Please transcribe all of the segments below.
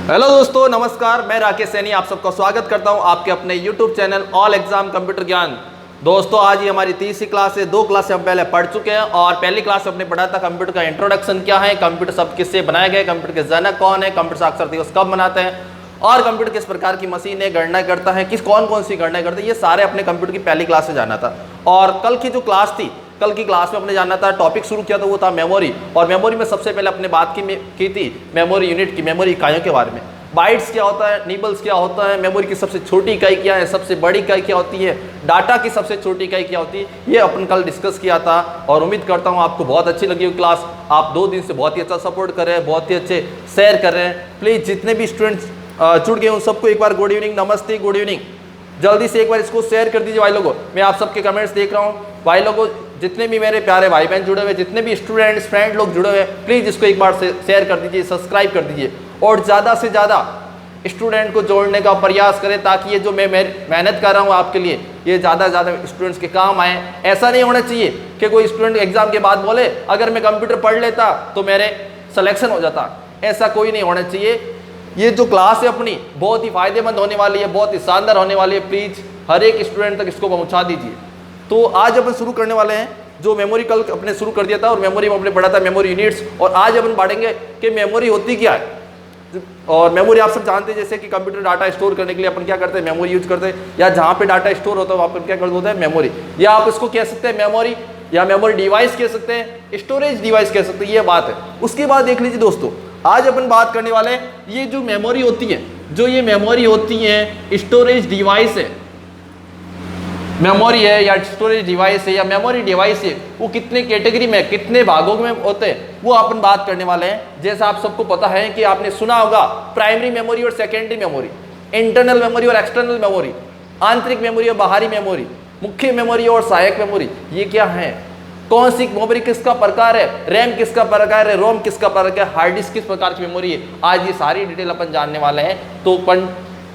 Hello दोस्तों, नमस्कार। मैं राकेश सैनी आप सबका स्वागत करता हूं आपके अपने YouTube channel all exam computer ज्ञान। दोस्तों, आज ये हमारी तीसरी क्लास है। 2 क्लास हम पहले पढ़ चुके हैं और पहली क्लास हमने पढ़ा था कंप्यूटर का इंट्रोडक्शन क्या है, कंप्यूटर शब्द किससे बनाए गए, कंप्यूटर के जनक कौन है, कंप्यूटर साक्षर दिवस कब मनाते हैं और कंप्यूटर किस प्रकार की मशीन है, गणना करता है, किस कौन कौन सी गणना करता है, ये सारे अपने कंप्यूटर की पहली क्लास में जाना था। और कल की जो क्लास थी, कल की क्लास में अपने जानना था, टॉपिक शुरू किया था वो था मेमोरी। और मेमोरी में सबसे पहले अपने बात की थी मेमोरी यूनिट की, मेमोरी इकाइयों के बारे में। बाइट्स क्या होता है, निबल्स क्या होता है, मेमोरी की सबसे छोटी इकाई क्या है, सबसे बड़ी इकाई क्या होती है, डाटा की सबसे छोटी इकाई क्या होती है, ये अपन कल डिस्कस किया था। और उम्मीद करता हूँ आपको बहुत अच्छी लगी हुई क्लास। आप 2 दिन से बहुत ही अच्छा सपोर्ट कर रहे हैं, बहुत ही अच्छे शेयर कर रहे हैं। प्लीज़ जितने भी स्टूडेंट्स जुड़ गए उन सबको एक बार गुड इवनिंग, नमस्ते, गुड इवनिंग। जल्दी से एक बार इसको शेयर कर दीजिए भाई लोगों। मैं आप सबके कमेंट्स देख रहा हूँ भाई लोगों। जितने भी मेरे प्यारे भाई बहन जुड़े हुए, जितने भी स्टूडेंट्स फ्रेंड लोग जुड़े हुए, प्लीज़ इसको एक बार शेयर कर दीजिए, सब्सक्राइब कर दीजिए और ज़्यादा से ज़्यादा स्टूडेंट को जोड़ने का प्रयास करें ताकि ये जो मैं मेहनत कर रहा हूँ आपके लिए, ये ज़्यादा से ज़्यादा स्टूडेंट्स के काम आए। ऐसा नहीं होना चाहिए कि कोई स्टूडेंट एग्जाम के बाद बोले अगर मैं कंप्यूटर पढ़ लेता तो मेरे सिलेक्शन हो जाता। ऐसा कोई नहीं होना चाहिए। ये जो क्लास है अपनी बहुत ही फायदेमंद होने वाली है, बहुत ही शानदार होने वाली है। प्लीज़ हर एक स्टूडेंट तक इसको पहुँचा दीजिए। तो आज अपन शुरू करने वाले हैं जो मेमोरी कल अपने शुरू कर दिया था और मेमोरी में अपने पढ़ा था मेमोरी यूनिट्स। और आज अपन पढ़ेंगे कि मेमोरी होती क्या है। और मेमोरी आप सब जानते हैं, जैसे कि कंप्यूटर डाटा स्टोर करने के लिए अपन क्या करते हैं, मेमोरी यूज करते हैं, या जहाँ पे डाटा स्टोर होता है वहाँ पर क्या करते होता है, मेमोरी। या आप इसको कह सकते हैं मेमोरी, या मेमोरी डिवाइस कह सकते हैं, स्टोरेज डिवाइस कह सकते हैं, ये बात है। उसके बाद देख लीजिए दोस्तों, आज अपन बात करने वाले हैं ये जो मेमोरी होती है, जो ये मेमोरी होती है स्टोरेज डिवाइस है, मेमोरी है या स्टोरेज डिवाइस है या मेमोरी डिवाइस है, वो कितने कैटेगरी में, कितने भागों में होते हैं, वो अपन बात करने वाले हैं। जैसा आप सबको पता है कि आपने सुना होगा प्राइमरी मेमोरी और सेकेंडरी मेमोरी, इंटरनल मेमोरी और एक्सटर्नल मेमोरी, आंतरिक मेमोरी और बाहरी मेमोरी, मुख्य मेमोरी और सहायक मेमोरी। ये क्या है, कौन सी मेमोरी किसका प्रकार है, रैम किसका प्रकार है, रोम किसका प्रकार है, हार्ड डिस्क किस प्रकार की मेमोरी है, आज ये सारी डिटेल अपन जानने वाले हैं। तो अपन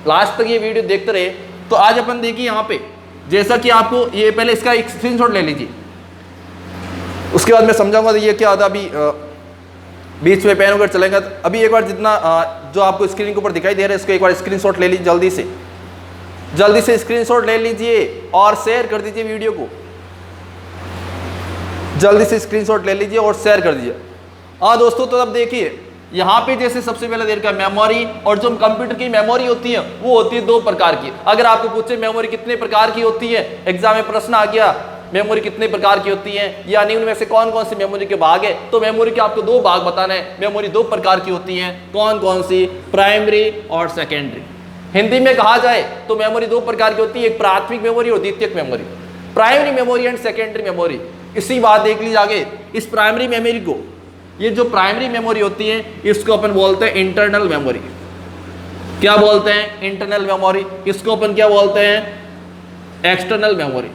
लास्ट तक ये वीडियो देखते रहे। तो आज अपन देखिए यहाँ पे, जैसा कि आपको ये पहले इसका एक स्क्रीनशॉट ले लीजिए, उसके बाद मैं समझाऊंगा ये क्या होता है। अभी बीच में पेन वगैरह चलेगा। अभी एक बार जितना जो आपको स्क्रीन के ऊपर दिखाई दे रहा है इसको एक बार स्क्रीनशॉट ले लीजिए, जल्दी से स्क्रीनशॉट ले लीजिए और शेयर कर दीजिए वीडियो को। जल्दी से स्क्रीनशॉट ले लीजिए और शेयर कर दीजिए। हाँ दोस्तों, तो अब देखिए यहाँ पे जैसे सबसे पहले देर का मेमोरी, और जो कंप्यूटर की मेमोरी होती है वो होती है 2 प्रकार की। अगर आपको पूछे मेमोरी कितने प्रकार की होती है, एग्जाम में प्रश्न आ गया मेमोरी कितने प्रकार की होती है या निम्न में से कौन कौन सी मेमोरी के भाग है, तो मेमोरी के आपको 2 भाग बताना है। मेमोरी 2 प्रकार की होती है, कौन कौन सी, प्राइमरी और सेकेंडरी। हिंदी में कहा जाए तो मेमोरी 2 प्रकार की होती है, एक प्राथमिक मेमोरी और द्वितीयक memory, primary memory and secondary memory. इसी बात देख लीजिए आगे, इस प्राइमरी मेमोरी को, ये जो प्राइमरी मेमोरी होती है इसको अपन बोलते हैं इंटरनल मेमोरी। क्या बोलते हैं, इंटरनल मेमोरी। इसको अपन क्या बोलते हैं, एक्सटर्नल मेमोरी।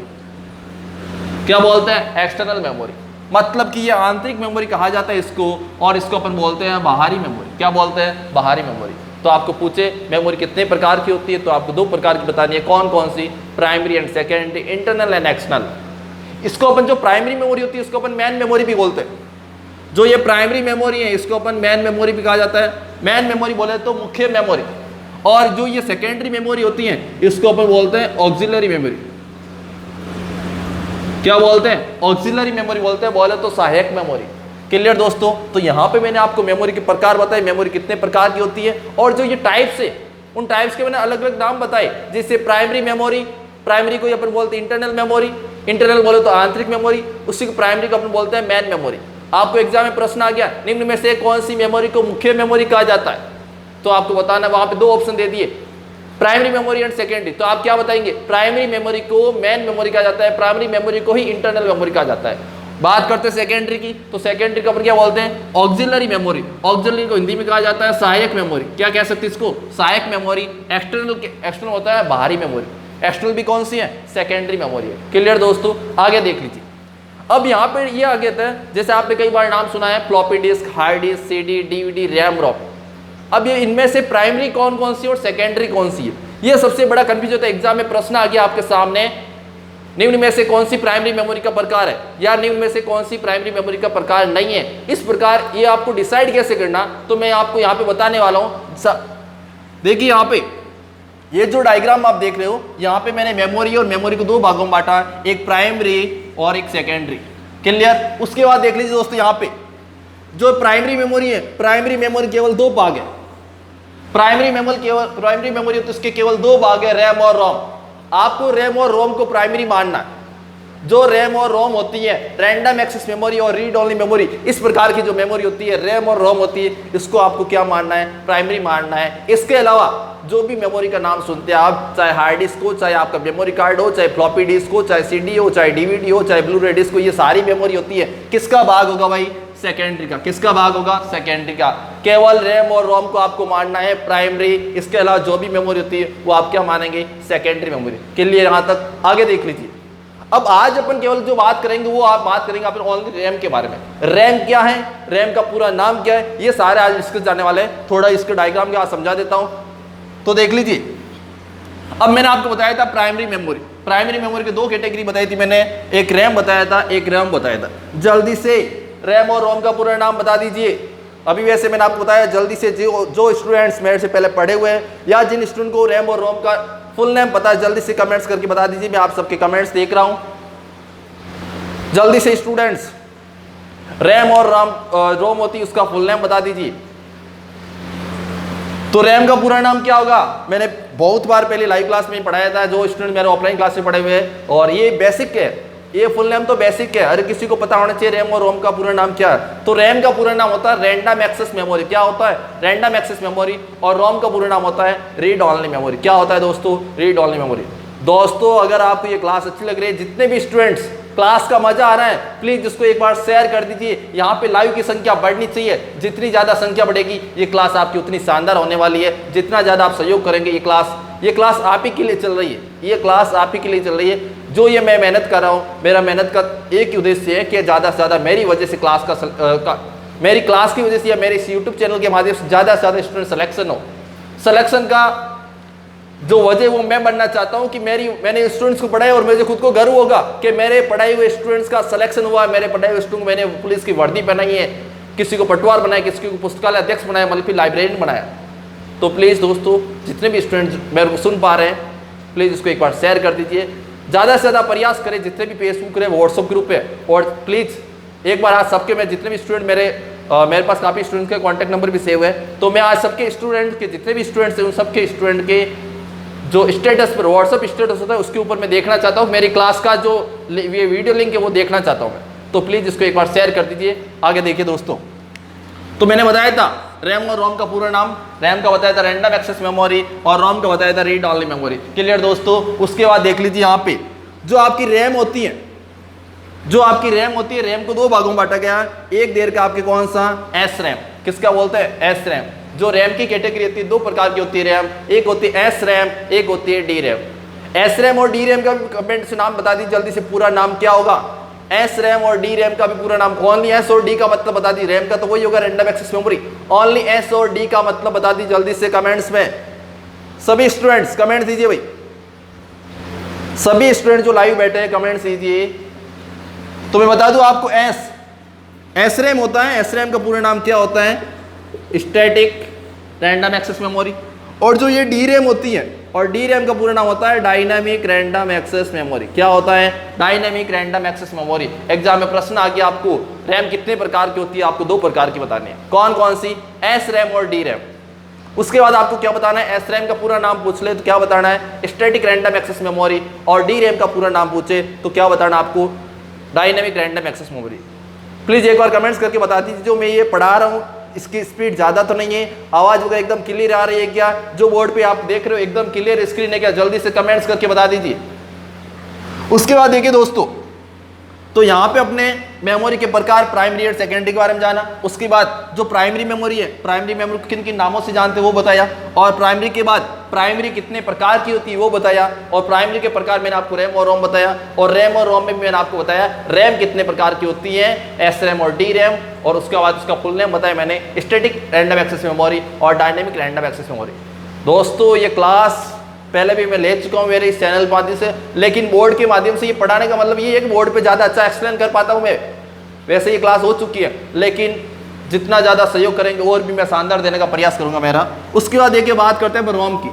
क्या बोलते हैं, एक्सटर्नल मेमोरी। मतलब कि ये आंतरिक मेमोरी कहा जाता है इसको, और इसको अपन बोलते हैं बाहरी मेमोरी। क्या बोलते हैं, बाहरी मेमोरी। तो आपको पूछे मेमोरी कितने प्रकार की होती है तो आपको 2 प्रकार की बतानी है, कौन कौन सी, primary and secondary, internal and external. इसको अपन जो प्राइमरी मेमोरी होती है उसको अपन मेन मेमोरी भी बोलते हैं। जो ये प्राइमरी मेमोरी है इसको अपन मेन मेमोरी भी कहा जाता है, मेन मेमोरी बोले तो मुख्य मेमोरी। और जो ये सेकेंडरी मेमोरी होती है इसको अपन बोलते हैं ऑक्सिलरी मेमोरी। क्या बोलते हैं, ऑक्सिलरी मेमोरी बोलते हैं, बोले तो सहायक मेमोरी। क्लियर दोस्तों। तो यहाँ पे मैंने आपको मेमोरी के प्रकार बताए, मेमोरी कितने प्रकार की होती है, और जो ये टाइप्स है उन टाइप्स के मैंने अलग अलग नाम बताए। जैसे प्राइमरी मेमोरी, प्राइमरी को अपन बोलते हैं इंटरनल मेमोरी, इंटरनल बोले तो आंतरिक मेमोरी, उसी को प्राइमरी को अपन बोलते हैं मेन मेमोरी। आपको एग्जाम में प्रश्न आ गया निम्न में से कौन सी मेमोरी को मुख्य मेमोरी कहा जाता है, तो आपको बताना, वहां पे 2 ऑप्शन दे दिए, प्राइमरी मेमोरी एंड सेकेंडरी। तो आप क्या बताएंगे, प्राइमरी मेमोरी को मेन मेमोरी कहा जाता है, प्राइमरी मेमोरी को ही इंटरनल मेमोरी कहा जाता है। बात करते हैं सेकेंडरी की, तो सेकेंडरी को अपन क्या बोलते हैं, ऑक्सिलरी मेमोरी। ऑक्सिलरी को हिंदी में कहा जाता है सहायक मेमोरी। क्या कह सकते हैं इसको, सहायक मेमोरी। एक्सटर्नल होता है बाहरी मेमोरी। एक्सटर्नल भी कौन सी है, सेकेंडरी मेमोरी है। क्लियर दोस्तों। आगे देख लीजिए। अब यहाँ पे ये आगे था, जैसे आपने कई बार नाम सुना है floppy disk, hard disk, CD, DVD, RAM, ROM. अब ये इनमें से प्राइमरी कौन कौन सी और सेकेंडरी कौन सी है, ये सबसे बड़ा कंफ्यूज होता है। एग्जाम में प्रश्न आ गया आपके सामने, निम्न में से कौन सी प्राइमरी मेमोरी का प्रकार है या निम्न में से कौन सी प्राइमरी मेमोरी का प्रकार नहीं है। इस प्रकार ये आपको डिसाइड कैसे करना, तो मैं आपको यहाँ पे बताने वाला हूँ। देखिए यहाँ पे ये जो डायग्राम आप देख रहे हो, यहाँ पे मैंने मेमोरी और मेमोरी को दो भागों में बांटा, एक प्राइमरी और एक सेकेंडरी। क्लियर। उसके बाद देख लीजिए दोस्तों, यहाँ पे जो प्राइमरी मेमोरी है, प्राइमरी मेमोरी केवल दो भाग है। प्राइमरी मेमोरी तो इसके केवल दो भाग है, रैम और रोम। आपको रैम और रोम को प्राइमरी मानना है। जो रैम और रोम होती है, रैंडम एक्सेस मेमोरी और रीड ओनली मेमोरी, इस प्रकार की जो मेमोरी होती है, रैम और रोम होती है, इसको आपको क्या मानना है? प्राइमरी मानना है। इसके अलावा जो भी मेमोरी का नाम सुनते हैं आप, चाहे हार्ड डिस्क हो, चाहे आपका मेमोरी कार्ड हो, चाहे फ्लॉपी डिस्क हो, चाहे सीडी हो, चाहे डीवीडी हो, चाहे ब्लू रे डिस्क हो, ये सारी मेमोरी होती है, किसका भाग होगा भाई? सेकेंडरी का। किसका भाग होगा? सेकेंडरी का। केवल रैम और रोम को आपको मानना है प्राइमरी। इसके अलावा जो भी मेमोरी होती है वो आप क्या मानेंगे? Secondary memory. क्लियर यहाँ तक? आगे देख लीजिए। अब आज अपन केवल जो बात करेंगे वो आप बात करेंगे अपन ओनली रैम के बारे में। रैम क्या है, रैम का पूरा नाम क्या है, ये सारे आज डिस्कस जाने वाले हैं। थोड़ा इसके डायग्राम के आज समझा देता हूं, तो देख लीजिए। अब मैंने आपको बताया था प्राइमरी मेमोरी। प्राइमरी मेमोरी की दो कैटेगरी बताई थी मैंने, एक रैम बताया था, एक रैम बताया था। जल्दी से रैम और रोम का पूरा नाम बता दीजिए। अभी वैसे मैंने आपको बताया, जल्दी से जो स्टूडेंट्स मेरे से पहले पढ़े हुए हैं या जिन स्टूडेंट को रैम और रोम का फुल नेम पता है, जल्दी से कमेंट्स करके बता दीजिए। मैं आप सबके कमेंट्स देख रहा हूं। जल्दी से स्टूडेंट्स, रैम और रोम होती है, उसका फुल नेम बता दीजिए। तो रैम का पूरा नाम क्या होगा? मैंने बहुत बार पहले लाइव क्लास में पढ़ाया था, जो स्टूडेंट मेरे ऑफलाइन क्लास में पढ़े हुए हैं, और ये बेसिक है, ये फुल नेम तो बेसिक है, हर किसी को पता होना चाहिए रैम और रोम का पूरा नाम क्या है। तो रैम का पूरा नाम होता है रैंडम एक्सेस मेमोरी। क्या होता है? Random access memory. और रोम का पूरा नाम होता है रीड ओनली मेमोरी। क्या होता है दोस्तों? Read only memory. दोस्तों अगर आपको ये क्लास अच्छी लग रही है, जितने भी स्टूडेंट्स क्लास का मजा आ रहा है, प्लीज इसको एक बार शेयर कर दीजिए। यहाँ पे लाइव की संख्या बढ़नी चाहिए। जितनी ज्यादा संख्या बढ़ेगी, ये क्लास आपकी उतनी शानदार होने वाली है। जितना ज्यादा आप सहयोग करेंगे, ये क्लास आप ही के लिए चल रही है। ये क्लास आप ही के लिए चल रही है। जो ये मैं मेहनत कर रहा हूँ, मेरा मेहनत का एक ही उद्देश्य है कि ज़्यादा से ज़्यादा मेरी वजह से मेरी क्लास की वजह से या मेरे इस यूट्यूब चैनल के माध्यम से ज़्यादा से ज़्यादा स्टूडेंट सिलेक्शन हो। सिलेक्शन का जो वजह वो मैं बनना चाहता हूँ कि मैंने स्टूडेंट्स को पढ़ाया और मुझे खुद को गर्व होगा कि मेरे पढ़ाए हुए स्टूडेंट्स का सिलेक्शन हुआ है। मेरे पढ़ाए हुए स्टूडेंट, मैंने पुलिस की वर्दी पहनाई है, किसी को पटवार बनाया, किसी को पुस्तकालय अध्यक्ष बनाया, मतलब लाइब्रेरियन बनाया। तो प्लीज़ दोस्तों, जितने भी स्टूडेंट्स मेरे को सुन पा रहे हैं, प्लीज़ इसको एक बार शेयर कर दीजिए। ज़्यादा से ज़्यादा प्रयास करें, जितने भी फेसबुक है, व्हाट्सअप ग्रुप है, और प्लीज़ एक बार आज सबके, मैं जितने भी स्टूडेंट मेरे पास काफ़ी स्टूडेंट के कॉन्टैक्ट नंबर भी सेव है, तो मैं आज सबके स्टूडेंट के, जितने भी स्टूडेंट्स हैं, उन सबके स्टूडेंट के जो स्टेटस पर व्हाट्सअप स्टेटस होता है, उसके ऊपर मैं देखना चाहता हूँ। मेरी क्लास का जो ये वीडियो लिंक है वो देखना चाहता हूँ मैं। तो प्लीज़ इसको एक बार शेयर कर दीजिए। आगे देखिए दोस्तों, तो मैंने बताया था रैम और रोम का पूरा नाम। रैम का बताया था रैंडम एक्सेस मेमोरी और रोम का बताया था रीड ओनली मेमोरी। क्लियर दोस्तों? उसके बाद देख लीजिए, यहाँ पे जो आपकी रैम होती है, रैम को दो भागों में बांटा गया है। एक देर का आपके कौन सा? S RAM. किसका बोलते हैं? S RAM. जो रैम की कैटेगरी होती है, दो प्रकार की होती है रैम, एक होती है एस रैम, एक होती है डी रैम। एस रैम और डी रैम का भी कमेंट से नाम बता दीजिए जल्दी से, पूरा नाम क्या होगा? एस रैम और डी रैम का भी पूरा नाम। ओनली एस और डी का मतलब बता दी। रैम का तो वही होगा, random access memory. Only S और डी का मतलब बता दी जल्दी से कमेंट्स में। सभी स्टूडेंट्स कमेंट दीजिए भाई, सभी स्टूडेंट जो लाइव बैठे हैं कमेंट्स दीजिए। तो मैं बता दूं आपको, एस रैम होता है, एस रैम का पूरा नाम क्या होता है? Static random access memory. और जो ये डी रैम होती है, और डी रैम का पूरा नाम होता है डायनामिक रैंडम एक्सेस मेमोरी। क्या होता है? Dynamic random access memory. Exam में प्रश्न आ गया, आपको रैम कितने प्रकार की होती है? आपको दो प्रकार की बतानी है। कौन कौन सी? एस रैम और डी रैम। उसके बाद आपको क्या बताना है? एस रैम का पूरा नाम पूछ ले तो क्या बताना है? Static random access memory. और डी रैम का पूरा नाम पूछे तो क्या बताना आपको? Dynamic random access memory. Please एक बार कमेंट्स करके बता दीजिए, जो मैं ये पढ़ा रहा हूँ इसकी स्पीड ज़्यादा तो नहीं है, आवाज़ वगैरह एकदम क्लियर आ रही है क्या? जो बोर्ड पे आप देख रहे हो एकदम क्लियर स्क्रीन है क्या? जल्दी से कमेंट्स करके बता दीजिए। उसके बाद देखिए दोस्तों, तो यहाँ पे अपने मेमोरी के प्रकार प्राइमरी और सेकेंडरी के बारे में जाना। उसके बाद जो प्राइमरी मेमोरी है, प्राइमरी मेमोरी किन किन नामों से जानते हैं वो बताया। और प्राइमरी के बाद प्राइमरी कितने प्रकार की होती है वो बताया। और प्राइमरी के प्रकार मैंने आपको रैम और रोम बताया। और रैम और रोम में भी मैंने आपको बताया रैम कितने प्रकार की होती है, एस रैम और डी रैम। और उसके बाद उसका फुल नेम बताया मैंने, स्टैटिक रैंडम एक्सेस मेमोरी और डायनेमिक रैंडम एक्सेस मेमोरी। दोस्तों ये क्लास पहले भी मैं ले चुका हूँ मेरे इस चैनल के माध्यम से, लेकिन बोर्ड के माध्यम से ये पढ़ाने का मतलब ये है कि बोर्ड पे ज़्यादा अच्छा एक्सप्लेन कर पाता हूँ मैं। वैसे ये क्लास हो चुकी है, लेकिन जितना ज़्यादा सहयोग करेंगे और भी मैं शानदार देने का प्रयास करूंगा मेरा। उसके बाद देखिए बात करते हैं रोम की।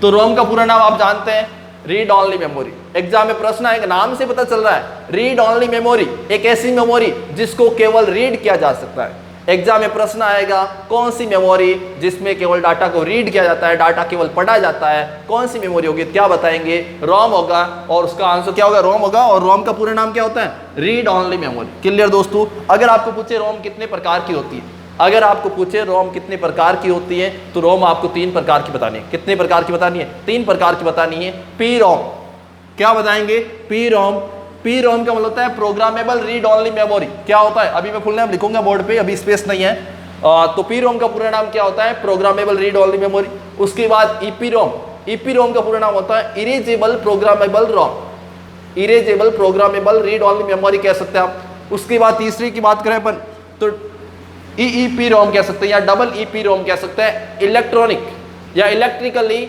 तो रोम का पूरा नाम आप जानते हैं, रीड ऑनली मेमोरी। एग्जाम में प्रश्न आएगा, नाम से पता चल रहा है, रीड ऑनली मेमोरी, एक ऐसी मेमोरी जिसको केवल रीड किया जा सकता है। एग्जाम में प्रश्न आएगा, कौन सी मेमोरी जिसमें केवल डाटा को रीड किया जाता है, डाटा केवल पढ़ा जाता है, कौन सी मेमोरी होगी? क्या बताएंगे? रोम होगा, और उसका आंसर क्या होगा? रोम होगा। और रोम का पूरा नाम क्या होता है? Read only memory. क्लियर दोस्तों? अगर आपको पूछे रोम कितने प्रकार की होती है, अगर आपको पूछे रोम कितने प्रकार की होती है, तो रोम आपको 3 प्रकार की बतानी है। कितने प्रकार की बतानी है? 3 प्रकार की बतानी है। पी रोम, क्या बताएंगे? P ROM. पी रोम का मतलब होता है प्रोग्रामेबल रीड ऑनली मेमोरी। क्या होता है? अभी मैं फुल नाम लिखूंगा बोर्ड पे, अभी स्पेस नहीं है। तो पी रोम का पूरा नाम क्या होता है? Programmable read only memory. उसके बाद ईपी रोम। ईपी रोम का पूरा नाम होता है इरेजेबल प्रोग्रामेबल रोम। Erasable programmable read only memory कह सकते हैं आप। उसके बाद तीसरी की बात करें अपन तो ईईपी रोम कह सकते हैं, या डबल ईपी रोम कह सकते हैं। इलेक्ट्रॉनिक या इलेक्ट्रिकली,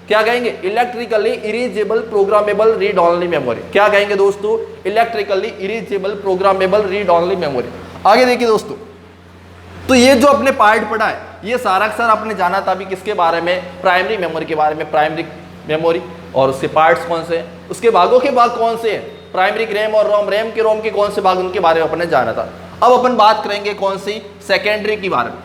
क्या कहेंगे? Electrically erasable programmable read only memory. क्या कहेंगे दोस्तों? Electrically erasable programmable read only memory. आगे देखिए दोस्तों, तो ये जो अपने पार्ट पढ़ा है, ये सारा का सारा आपने जाना था अभी किसके बारे में? प्राइमरी मेमोरी के बारे में। प्राइमरी मेमोरी और उसके पार्ट्स कौन से हैं, उसके भागों के भाग कौन से हैं, प्राइमरी रैम और रोम, रैम के रोम के कौन से भाग, उनके बारे में अपने जाना था। अब अपन बात करेंगे कौन सी? सेकेंडरी के बारे में।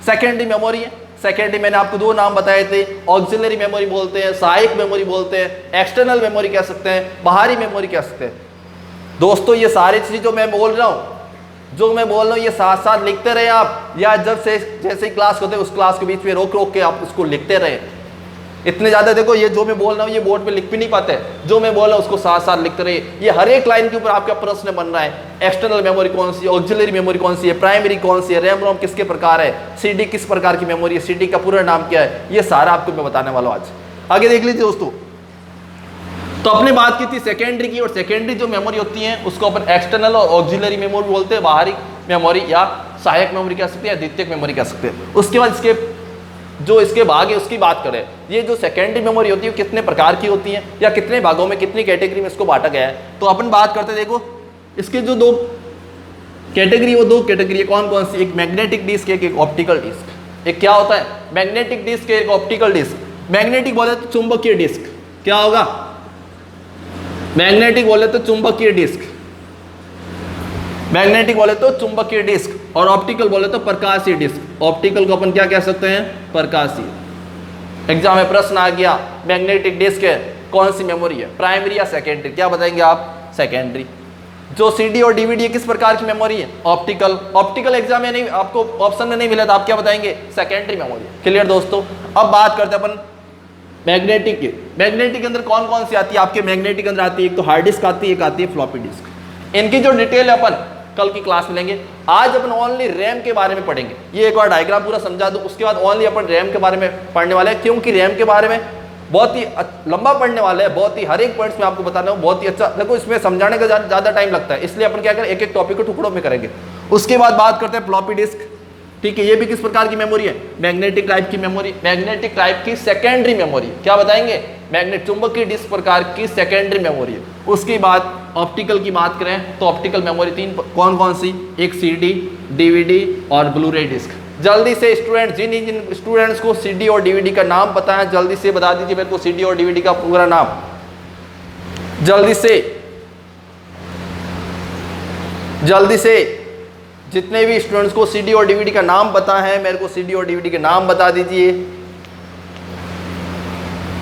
सेकेंडरी मेमोरी है। सेकेंडरी मैंने आपको 2 नाम बताए थे, ऑक्सिलरी मेमोरी बोलते हैं, सहायक मेमोरी बोलते हैं, एक्सटर्नल मेमोरी कह सकते हैं, बाहरी मेमोरी कह सकते हैं। दोस्तों ये सारी चीज़ जो मैं बोल रहा हूँ, ये साथ साथ लिखते रहे आप, या जब से जैसे ही क्लास होते हैं उस क्लास के बीच में रोक रोक के आप उसको लिखते रहे। इतने ज़्यादा देखो, ये जो मैं बोल रहा हूँ ये बोर्ड पे लिख भी नहीं पाते, जो मैं बोल रहा हूँ उसको साथ साथ लिखते रहिए। ये हर एक लाइन के ऊपर आपका प्रश्न बन रहा है। एक्सटर्नल मेमोरी कौन सी है, ऑक्सिलरी मेमोरी कौन सी है, प्राइमरी कौन सी है, रैम रोम किसके प्रकार है, सीडी किस प्रकार की मेमोरी है, सीडी का पूरा नाम क्या है, ये सारा आपको मैं बताने वाला हूँ आज। आगे देख लीजिए दोस्तों, तो अपने बात की थी सेकेंडरी की, और सेकेंडरी जो मेमोरी होती है उसको अपन एक्सटर्नल और ऑक्सिलरी मेमोरी बोलते हैं, बाहरी मेमोरी या सहायक मेमोरी कह सकते हैं, द्वितीयक मेमोरी कह सकते हैं। उसके बाद इसके भाग है उसकी बात करें, ये जो सेकेंडरी मेमोरी होती है कितने प्रकार की होती है, या कितने भागों में, कितनी कैटेगरी में इसको बांटा गया है। तो अपन बात करते हैं, देखो इसके जो 2 कैटेगरी, वो 2 कैटेगरी कौन कौन सी? एक मैग्नेटिक डिस्क, एक ऑप्टिकल डिस्क। एक क्या होता है? मैग्नेटिक डिस्क, एक ऑप्टिकल डिस्क। मैग्नेटिक बोले तो चुंबकीय डिस्क, क्या होगा? मैग्नेटिक बोले तो चुंबकीय डिस्क, मैग्नेटिक बोले तो चुंबकीय डिस्क, और ऑप्टिकल बोले तो प्रकाशीय डिस्क। ऑप्टिकल को अपन क्या कह सकते हैं? प्रकाशीय। एग्जाम में प्रश्न आ गया, मैग्नेटिक डिस्क है, कौन सी मेमोरी है, प्राइमरी या सेकेंडरी? क्या बताएंगे आप? सेकेंडरी। जो सीडी और डीवीडी किस प्रकार की मेमोरी है? ऑप्टिकल। ऑप्टिकल एग्जाम में नहीं, आपको ऑप्शन में नहीं मिला तो आप क्या बताएंगे? Secondary memory. क्लियर दोस्तों? अब बात करते हैं अपन मैग्नेटिक की। मैग्नेटिक के अंदर कौन कौन सी आती है आपके? मैग्नेटिक के अंदर आती है, एक तो हार्ड डिस्क आती है, एक आती है फ्लॉपी डिस्क। इनकी जो डिटेल है अपन कल की क्लास में लेंगे। आज अपन ओनली रैम के बारे में पढ़ेंगे। ये एक बार डायग्राम पूरा समझा दो, उसके बाद ओनली अपन रैम के बारे में पढ़ने वाले हैं, क्योंकि रैम के बारे में बहुत ही लंबा पढ़ने वाला है, बहुत ही हर एक पॉइंट्स में आपको बताना है, बहुत ही अच्छा। देखो इसमें समझाने का ज़्यादा टाइम लगता है, इसलिए अपन क्या करें, एक एक टॉपिक को टुकड़ों में करेंगे। उसके बाद बात करते हैं फ्लॉपी डिस्क। ठीक है, ये भी किस प्रकार की मेमोरी है? मैग्नेटिक टाइप की मेमोरी, मैग्नेटिक टाइप की सेकेंडरी मेमोरी। क्या बताएंगे? मैग्नेट चुंबकीय डिस्क प्रकार की सेकेंडरी मेमोरी है। उसके बाद ऑप्टिकल की बात करें तो ऑप्टिकल मेमोरी 3 कौन कौन सी? एक सीडी, डीवीडी और ब्लू-रे डिस्क। जल्दी से स्टूडेंट, जिन स्टूडेंट्स को सीडी और डीवीडी का नाम पता है जल्दी से बता दीजिए मेरे को सीडी और डीवीडी का पूरा नाम, जल्दी से जितने भी स्टूडेंट्स को सीडी और डीवीडी का नाम पता है मेरे को सीडी और डीवीडी के नाम बता दीजिए।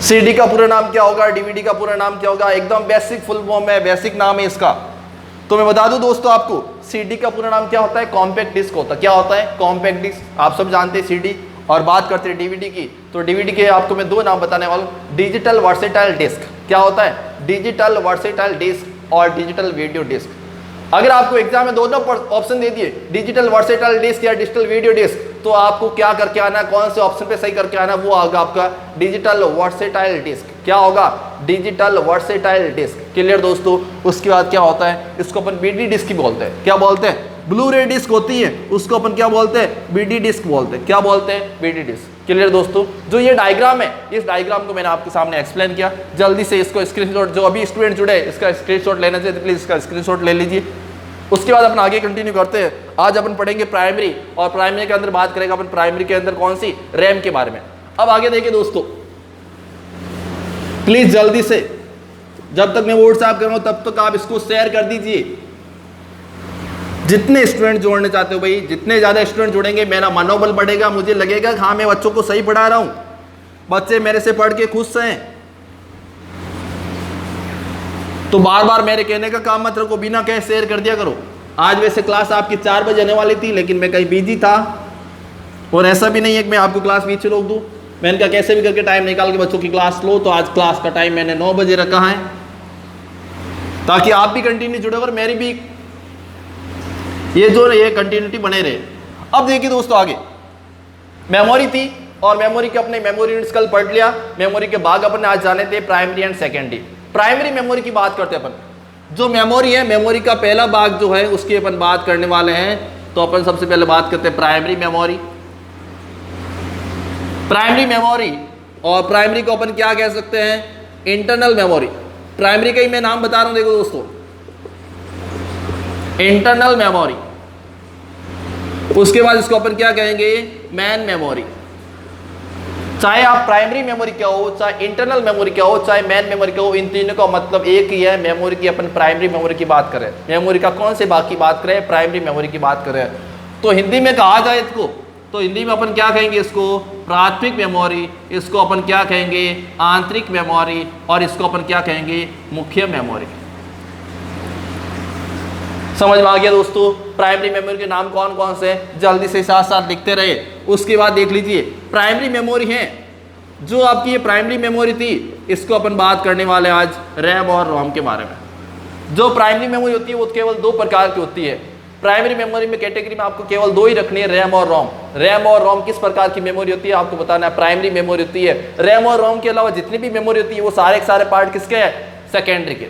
सीडी का पूरा नाम क्या होगा, डीवीडी का पूरा नाम क्या होगा? एकदम बेसिक फुल फॉर्म है, बेसिक नाम है इसका। तो मैं बता दूं दोस्तों आपको, सीडी का पूरा नाम क्या होता है? कॉम्पैक्ट डिस्क होता है। क्या होता है? Compact disc. आप सब जानते हैं सीडी। और बात करते हैं डीवीडी की, तो डीवीडी के आपको मैं 2 नाम बताने वाला हूँ। Digital versatile disc. क्या होता है? डिजिटल वर्सेटाइल डिस्क और डिजिटल वीडियो डिस्क। अगर आपको एग्जाम में दोनों ऑप्शन दे दिए, डिजिटल वर्सेटाइल डिस्क या डिजिटल वीडियो डिस्क, तो आपको क्या करके आना, कौन से ऑप्शन पे सही करके आना, वो होगा आपका डिजिटल वर्सेटाइल डिस्क। क्या होगा? Digital versatile disc. क्लियर दोस्तों? उसके बाद क्या होता है? इसको अपन बीडी डिस्क ही बोलते हैं। क्या बोलते हैं? ब्लू-रे डिस्क होती है उसको अपन क्या बोलते हैं? बीडी डिस्क बोलते हैं। क्या बोलते हैं? BD disc. क्लियर दोस्तों? जो ये डायग्राम है, इस डायग्राम को मैंने आपके सामने एक्सप्लेन किया। जल्दी से इसको स्क्रीनशॉट, जो अभी स्टूडेंट जुड़े इसका स्क्रीनशॉट लेना चाहिए तो प्लीज इसका स्क्रीनशॉट ले लीजिए। उसके बाद अपन आगे कंटिन्यू करते हैं। आज अपन पढ़ेंगे प्राइमरी, और प्राइमरी के अंदर बात करेंगे अपन प्राइमरी के अंदर कौन सी, रैम के बारे में। अब आगे देखिए दोस्तों, प्लीज जल्दी से, जब तक मैं व्हाट्सएप कर रहा हूं तब तक आप इसको शेयर कर दीजिए। जितने स्टूडेंट जोड़ने चाहते हो भाई, जितने ज्यादा स्टूडेंट जुड़ेंगे मेरा मनोबल बढ़ेगा, मुझे लगेगा हाँ मैं बच्चों को सही पढ़ा रहा हूं, बच्चे मेरे से पढ़ के खुश हैं। तो बार बार मेरे कहने का काम मत रखो, बिना कहे शेयर कर दिया करो। आज वैसे क्लास आपकी 4 बजे आने वाली थी, लेकिन मैं कहीं बिजी था, और ऐसा भी नहीं है कि मैं आपको क्लास पीछे रोक दूं। मैंने कहा कैसे भी करके टाइम निकाल के बच्चों की क्लास लो, तो आज क्लास का टाइम मैंने 9 बजे रखा है, ताकि आप भी कंटिन्यू जुड़े और मेरी भी ये कंटिन्यूटी बने रहे। अब देखिए दोस्तों, आगे मेमोरी थी, और मेमोरी के अपने मेमोरी यूनिट्स कल पढ़ लिया। मेमोरी के भाग अपने आज जाने थे primary and secondary. Primary memory की बात करते हैं अपन। जो मेमोरी है, मेमोरी का पहला भाग जो है उसकी अपन बात करने वाले हैं। तो अपन सबसे पहले बात करते हैं प्राइमरी मेमोरी। प्राइमरी मेमोरी, और प्राइमरी को अपन क्या कह सकते हैं, इंटरनल मेमोरी। प्राइमरी का ही मैं नाम बता रहा हूं, देखो दोस्तों, इंटरनल मेमोरी। उसके बाद इसको अपन क्या कहेंगे, मैन मेमोरी। चाहे आप प्राइमरी मेमोरी क्या हो, चाहे इंटरनल मेमोरी क्या हो, चाहे मैन मेमोरी क्या हो, इन तीनों का मतलब एक ही है। मेमोरी की अपन प्राइमरी मेमोरी की बात करें, मेमोरी का कौन से भाग की बात करें, प्राइमरी मेमोरी की बात करें। तो हिंदी में कहा जाए इसको, तो हिंदी में अपन क्या कहेंगे, इसको प्राथमिक मेमोरी, इसको अपन क्या कहेंगे, आंतरिक मेमोरी, और इसको अपन क्या कहेंगे, मुख्य मेमोरी। समझ में आ गया दोस्तों। प्राइमरी मेमोरी के नाम कौन कौन से हैं, जल्दी से साथ साथ लिखते रहे। उसके बाद देख लीजिए, प्राइमरी मेमोरी है, जो आपकी ये प्राइमरी मेमोरी थी, इसको अपन बात करने वाले आज रैम और रोम के बारे में। जो प्राइमरी मेमोरी होती है वो केवल 2 प्रकार की होती है। प्राइमरी मेमोरी में कैटेगरी में आपको केवल 2 ही रखनी है, रैम और रोम। रैम और रोम किस प्रकार की मेमोरी होती है आपको बताना है, प्राइमरी मेमोरी होती है। रैम और रोम के अलावा जितनी भी मेमोरी होती है वो सारे के सारे पार्ट किसके हैं, सेकेंडरी के।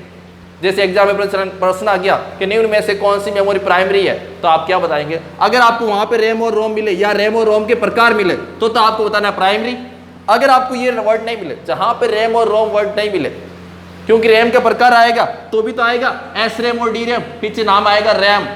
जैसे एग्जाम में प्रश्न आ गया कि निम्न में से कौन सी मेमोरी प्राइमरी है, तो आप क्या बताएंगे। अगर आपको वहां पे रैम और रोम मिले, या रैम और रोम के प्रकार मिले, तो आपको बताना है प्राइमरी। अगर आपको ये वर्ड नहीं मिले, जहां पे रैम और रोम वर्ड नहीं मिले, क्योंकि रैम का प्रकार आएगा तो भी तो आएगा एस रैम और डी रैम, पीछे नाम आएगा रैम।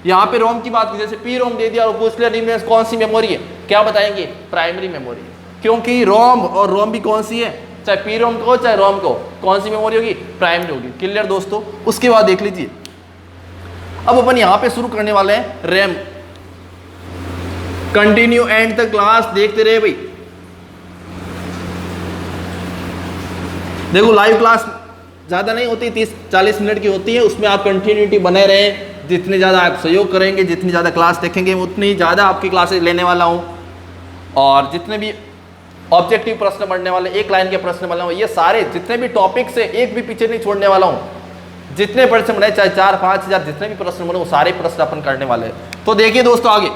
यहाँ पे रोम की बात की, जैसे पी रोम दे दिया और पूछ लिया निम्न में कौन सी मेमोरी है, क्या बताएंगे, प्राइमरी मेमोरी। क्योंकि रोम और रोम भी कौन सी है, चाहे पी रोम को चाहे रोम को, कौन सी मेमोरी होगी, प्राइमरी होगी। क्लियर दोस्तों। उसके बाद देख लीजिए, अब अपन यहां पे शुरू करने वाले हैं रैम। कंटिन्यू एंड तक क्लास देखते रहे भाई। देखो लाइव क्लास ज्यादा नहीं होती, 30-40 मिनट की होती है, उसमें आप कंटिन्यूटी बने रहें। जितने ज्यादा आप सहयोग करेंगे, जितनी ज्यादा क्लास देखेंगे, उतनी ज्यादा आपकी क्लासेस लेने वाला हूं। और जितने भी ऑब्जेक्टिव प्रश्न पढ़ने वाले, एक लाइन के प्रश्न वाला हूँ, ये सारे जितने भी टॉपिक से एक भी पीछे नहीं छोड़ने वाला हूँ। जितने प्रश्न बने, चाहे 4-5 हजार जितने भी प्रश्न बने, वो सारे प्रश्न अपन करने वाले हैं। तो देखिए दोस्तों, आगे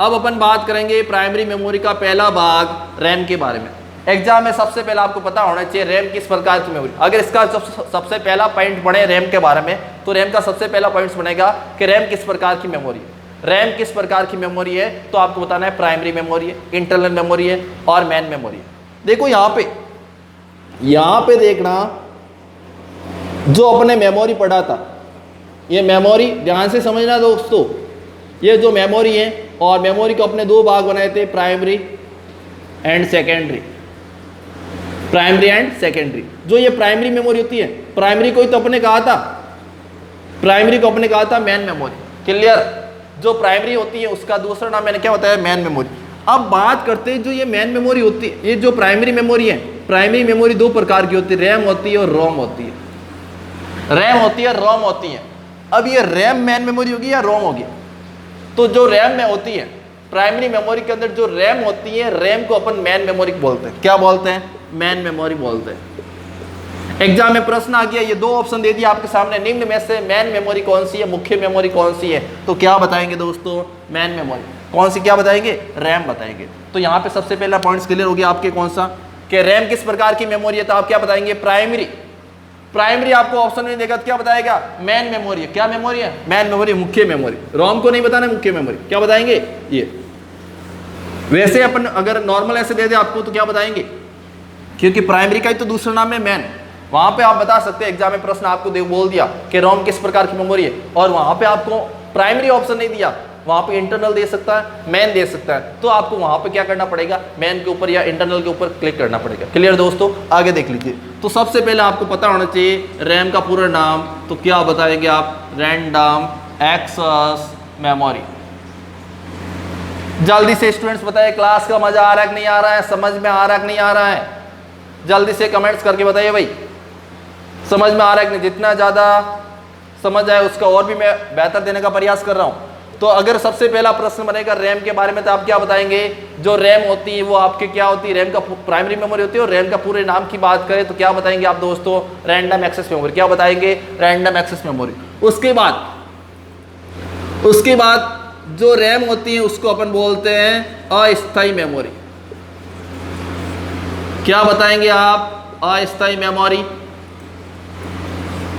अब अपन बात करेंगे प्राइमरी मेमोरी का पहला भाग रैम के बारे में। एग्जाम में सबसे पहले आपको पता होना चाहिए रैम किस प्रकार की मेमोरी। अगर इसका सबसे पहला पॉइंट बने रैम के बारे में, तो रैम का सबसे पहला पॉइंट बनेगा कि रैम किस प्रकार की मेमोरी। रैम किस प्रकार की मेमोरी है, तो आपको बताना है प्राइमरी मेमोरी है, इंटरनल मेमोरी है, और मैन मेमोरी है। देखो यहां पे देखना, जो अपने मेमोरी पढ़ा था, ये मेमोरी ध्यान से समझना दोस्तों। ये जो मेमोरी है, और मेमोरी को अपने 2 भाग बनाए थे, primary and secondary. Primary and secondary. जो ये प्राइमरी मेमोरी होती है, प्राइमरी को ही तो अपने कहा था, प्राइमरी को अपने कहा था मैन मेमोरी। क्लियर। जो प्राइमरी होती है उसका दूसरा नाम मैंने क्या बताया, मैन मेमोरी। अब बात करते हैं जो ये मैन मेमोरी होती है, ये जो प्राइमरी मेमोरी है, प्राइमरी मेमोरी 2 प्रकार की होती है, रैम होती है और रोम होती है। रैम होती है, रोम होती है। अब ये रैम मैन मेमोरी होगी या रोम होगी, तो जो रैम में होती है, प्राइमरी मेमोरी के अंदर जो रैम होती है, रैम को अपन मैन मेमोरी बोलते हैं। क्या बोलते हैं, मैन मेमोरी बोलते हैं। एग्जाम में प्रश्न आ गया, ये 2 ऑप्शन दे दिया आपके सामने, निम्न में से मैन मेमोरी कौन सी है, मुख्य मेमोरी कौन सी है, तो क्या बताएंगे दोस्तों, मैन मेमोरी। कौन सी क्या बताएंगे, रैम बताएंगे। तो यहाँ पे सबसे पहला पॉइंट्स क्लियर हो गया आपके, कौन सा, कि रैम किस प्रकार की मेमोरी है, तो आप क्या बताएंगे, प्राइमरी। प्राइमरी आपको ऑप्शन में देगा तो क्या बताएगा, मैन मेमोरी है। क्या मेमोरी है, मैन मेमोरी, मुख्य मेमोरी। रोम को नहीं बताना, मुख्य मेमोरी। क्या बताएंगे, ये। वैसे अपन अगर नॉर्मल ऐसे दे दे आपको तो क्या बताएंगे, क्योंकि प्राइमरी का ही तो दूसरा नाम है मैन, वहां पे आप बता सकते हैं, एग्जाम में प्रश्न आपको बोल दिया कि रोम किस प्रकार की मेमोरी है, और वहां पे आपको प्राइमरी ऑप्शन नहीं दिया, वहां पे इंटरनल दे सकता है, मेन दे सकता है, तो आपको वहां पे क्या करना पड़ेगा, मेन के ऊपर या इंटरनल के ऊपर क्लिक करना पड़ेगा। क्लियर दोस्तों, आगे देख लीजिए। तो सबसे पहले आपको पता होना चाहिए रैम का पूरा नाम, तो क्या बताएंगे आप, रैंडम एक्सेस मेमोरी। जल्दी से स्टूडेंट्स बताइए, क्लास का मजा आ रहा है कि नहीं आ रहा है, समझ में आ रहा है कि नहीं आ रहा है, जल्दी से कमेंट्स करके बताइए भाई, समझ में आ रहा है कि नहीं। जितना ज़्यादा समझ आए उसका और भी मैं बेहतर देने का प्रयास कर रहा हूँ। तो अगर सबसे पहला प्रश्न बनेगा रैम के बारे में, तो आप क्या बताएंगे, जो रैम होती है वो आपके क्या होती है, रैम का प्राइमरी मेमोरी होती है, और रैम का पूरे नाम की बात करें तो क्या बताएंगे आप दोस्तों, रैंडम एक्सेस मेमोरी। क्या बताएंगे, रैंडम एक्सेस मेमोरी। उसके बाद जो रैम होती है उसको अपन बोलते हैं अस्थायी मेमोरी। क्या बताएंगे आप, अस्थायी मेमोरी।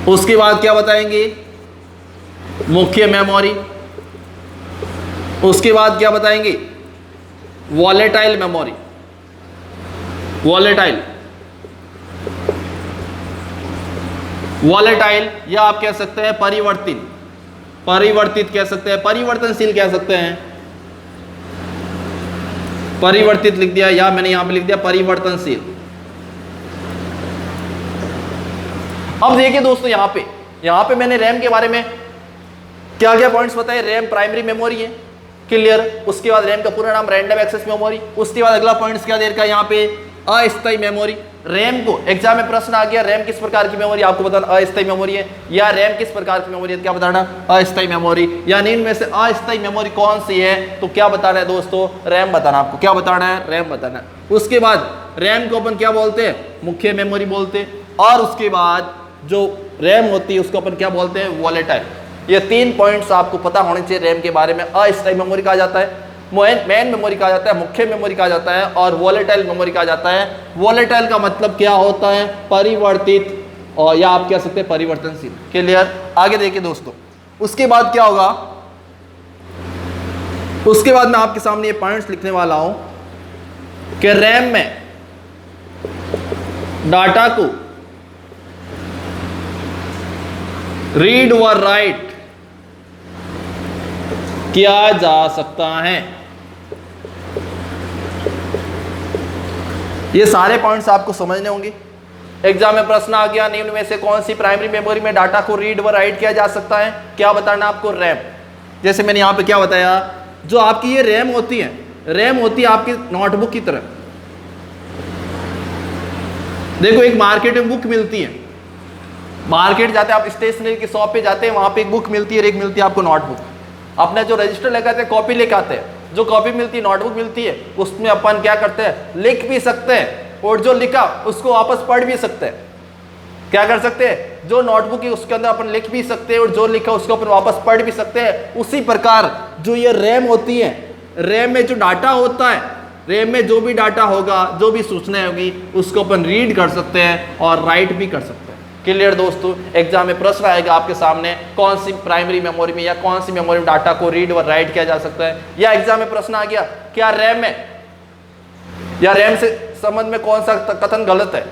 उसके बाद क्या बताएंगे, मुख्य मेमोरी। उसके बाद क्या बताएंगे, वॉलेटाइल मेमोरी। वॉलेटाइल या आप कह सकते हैं परिवर्तित कह सकते हैं, परिवर्तनशील कह सकते हैं। परिवर्तित लिख दिया, या मैंने यहां पे लिख दिया परिवर्तनशील। अब देखिए दोस्तों, यहां पे मैंने रैम के बारे में क्या क्या पॉइंट्स बताए। रैम प्राइमरी मेमोरी है, क्लियर। उसके बाद रैम का पूरा नाम रैंडम एक्सेस मेमोरी। उसके बाद अगला पॉइंट्स क्या दे रखा है यहाँ पे, अस्थायी मेमोरी। रैम को एग्जाम में प्रश्न आ गया, रैम किस प्रकार की मेमोरी, आपको बताना अस्थायी मेमोरी है, या रैम किस प्रकार की मेमोरी है, क्या बताना, अस्थायी मेमोरी। यानी इनमें से अस्थायी मेमोरी कौन सी है, तो क्या बताना है दोस्तों, रैम बताना। आपको क्या बताना है, रैम बताना है। उसके बाद रैम को अपन क्या बोलते हैं, मुख्य मेमोरी बोलते हैं। और उसके बाद जो रैम होती है उसको अपन क्या बोलते हैं, वॉलेटाइल। ये 3 पॉइंट्स आपको पता होने चाहिए रैम के बारे में। अस्थायी मेमोरी कहा जाता है, मेन मेमोरी कहा जाता है, मुख्य मेमोरी कहा जाता है, और वॉलेटाइल मेमोरी कहा जाता है। वॉलेटाइल का मतलब क्या होता है, परिवर्तित, और या आप कह सकते हैं परिवर्तनशील। क्लियर, आगे देखिए दोस्तों। उसके बाद क्या होगा, उसके बाद मैं आपके सामने ये पॉइंट्स लिखने वाला हूं कि रैम में डाटा को रीड व राइट किया जा सकता है। ये सारे पॉइंट्स आपको समझने होंगे। एग्जाम में प्रश्न आ गया, निम्न में से कौन सी प्राइमरी मेमोरी में डाटा को रीड व राइट किया जा सकता है, क्या बताना आपको, रैम। जैसे मैंने यहां पे क्या बताया, जो आपकी ये रैम होती है, रैम होती है आपकी नोटबुक की तरह। देखो, एक मार्केट में बुक मिलती है, मार्केट जाते हैं आप, स्टेशनरी की शॉप पे जाते हैं, वहां पे एक बुक मिलती है, एक मिलती है आपको नोटबुक। अपने जो रजिस्टर लेकर आते हैं, कॉपी लेकर आते हैं, जो कॉपी मिलती है, नोटबुक मिलती है, उसमें अपन क्या करते हैं, लिख भी सकते हैं, और जो लिखा उसको वापस पढ़ भी सकते हैं। क्या कर सकते हैं, जो नोटबुक है उसके अंदर अपन लिख भी सकते हैं, और जो लिखा उसको अपन वापस पढ़ भी सकते हैं। उसी प्रकार जो ये रैम होती है, रैम में जो डाटा होता है, रैम में जो भी डाटा होगा, जो भी सूचनाएं होगी, उसको अपन रीड कर सकते हैं और राइट भी कर सकते हैं। क्लियर दोस्तों, एग्जाम में प्रश्न आएगा आपके सामने, कौन सी प्राइमरी मेमोरी में या कौन सी मेमोरी में डाटा को रीड और राइट किया जा सकता है। या एग्जाम में प्रश्न आ गया, क्या रैम में या रैम से संबंध में कौन सा कथन गलत है,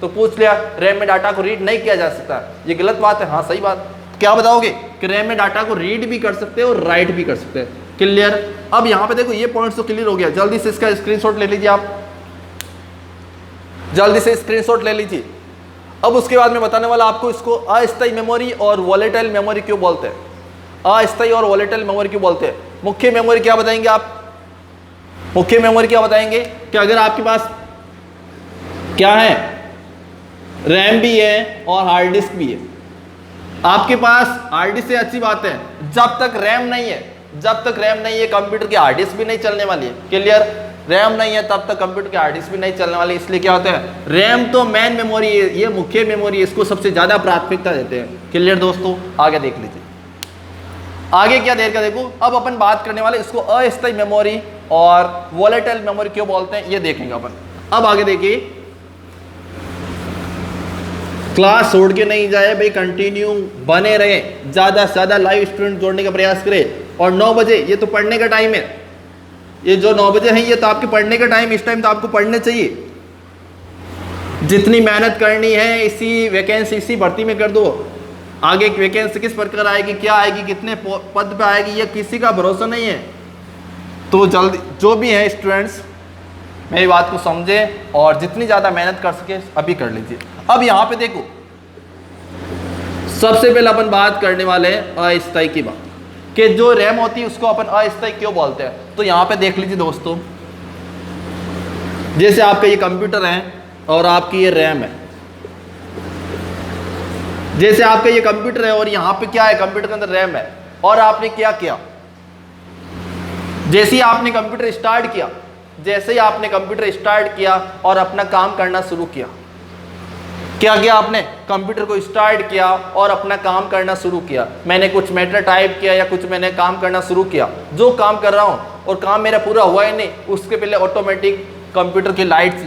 तो पूछ लिया रैम में डाटा को रीड नहीं किया जा सकता, ये गलत बात है, हाँ सही बात। क्या बताओगे कि रैम में डाटा को रीड भी कर सकते हैं और राइट भी कर सकते हैं। क्लियर। अब यहाँ पे देखो, ये पॉइंट्स तो क्लियर हो गया। जल्दी से इसका स्क्रीनशॉट ले लीजिए, आप जल्दी से स्क्रीनशॉट ले लीजिए। अब उसके बाद मैं बताने वाला आपको इसको अस्थायी मेमोरी और वॉलेटाइल मेमोरी क्यों बोलते हैं, अस्थायी और वॉलेटाइल मेमोरी क्यों बोलते हैं। मुख्य मेमोरी क्या बताएंगे आप, मुख्य मेमोरी क्या बताएंगे कि अगर आपके पास क्या है, रैम भी है और हार्ड डिस्क भी है। आपके पास हार्ड डिस्क से अच्छी बात है, जब तक रैम नहीं है, जब तक रैम नहीं है कंप्यूटर की हार्ड डिस्क भी नहीं चलने वाली है। क्लियर, रैम नहीं है तब तक कंप्यूटर की हार्ड डिस्क भी नहीं चलने वाली। इसलिए क्या होता है, रैम तो मेन मेमोरी है, ये मुख्य मेमोरी है, इसको सबसे ज्यादा प्राथमिकता देते हैं। क्लियर दोस्तों, आगे देख लीजिए, आगे क्या देर का देखो। अब अपन बात करने वाले इसको अस्थायी मेमोरी और वॉलेटाइल मेमोरी क्यों बोलते हैं, ये देखेंगे अपन। अब आगे देखिए, क्लास छोड़ के नहीं जाए भाई, कंटिन्यू बने रहे, ज्यादा से ज्यादा लाइव स्टूडेंट जोड़ने का प्रयास करें। और 9 बजे ये तो पढ़ने का टाइम है, ये जो 9 बजे है ये तो आपके पढ़ने का टाइम, इस टाइम तो आपको पढ़ने चाहिए। जितनी मेहनत करनी है इसी वैकेंसी, इसी भर्ती में कर दो। आगे वैकेंसी किस प्रकार आएगी, क्या आएगी, कितने पद पे आएगी, ये किसी का भरोसा नहीं है। तो जल्दी जो भी है स्टूडेंट्स मेरी बात को समझे और जितनी ज़्यादा मेहनत कर सके अभी कर लीजिए। अब यहाँ पे देखो, सबसे पहले अपन बात करने वाले हैं अस्थायी की बात, कि जो रैम होती है उसको अपन अस्थायी क्यों बोलते हैं। तो यहाँ पे देख लीजिए दोस्तों, जैसे आपका ये कंप्यूटर है और आपकी ये रैम है। जैसे आपका ये कंप्यूटर है और यहाँ पे क्या है, कंप्यूटर के अंदर रैम है। और आपने क्या किया, जैसे ही आपने कंप्यूटर स्टार्ट किया, जैसे ही आपने कंप्यूटर स्टार्ट किया और अपना काम करना शुरू किया, क्या किया आपने, कंप्यूटर को स्टार्ट किया और अपना काम करना शुरू किया। मैंने कुछ मैटर टाइप किया या कुछ मैंने काम करना शुरू किया, जो काम कर रहा हूँ और काम मेरा पूरा हुआ ही नहीं, उसके पहले ऑटोमेटिक कंप्यूटर की लाइट्स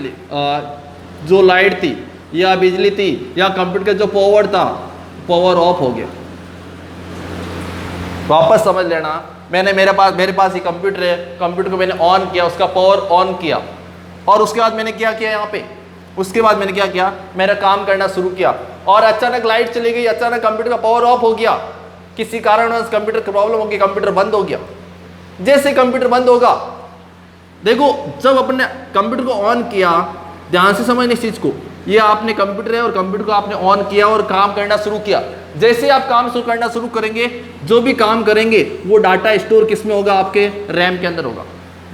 जो लाइट थी या बिजली थी या कंप्यूटर का जो पावर था, पावर ऑफ हो गया। वापस समझ लेना, मेरे पास ये कंप्यूटर है, कंप्यूटर को मैंने ऑन किया, उसका पावर ऑन किया और उसके बाद मैंने क्या किया यहाँ पे, उसके बाद मैंने क्या किया, मेरा काम करना शुरू किया और अचानक लाइट चली गई, अचानक कंप्यूटर का पावर ऑफ हो गया, किसी कारणवश कंप्यूटर की प्रॉब्लम हो गई, कंप्यूटर बंद हो गया। जैसे कंप्यूटर बंद होगा, देखो जब अपने कंप्यूटर को ऑन किया, ध्यान से समझने इस चीज को, ये आपने कंप्यूटर है और कंप्यूटर को आपने ऑन किया और काम करना शुरू किया। जैसे आप काम शुरू करना शुरू करेंगे, जो भी काम करेंगे वो डाटा स्टोर किस में होगा, आपके रैम के अंदर होगा।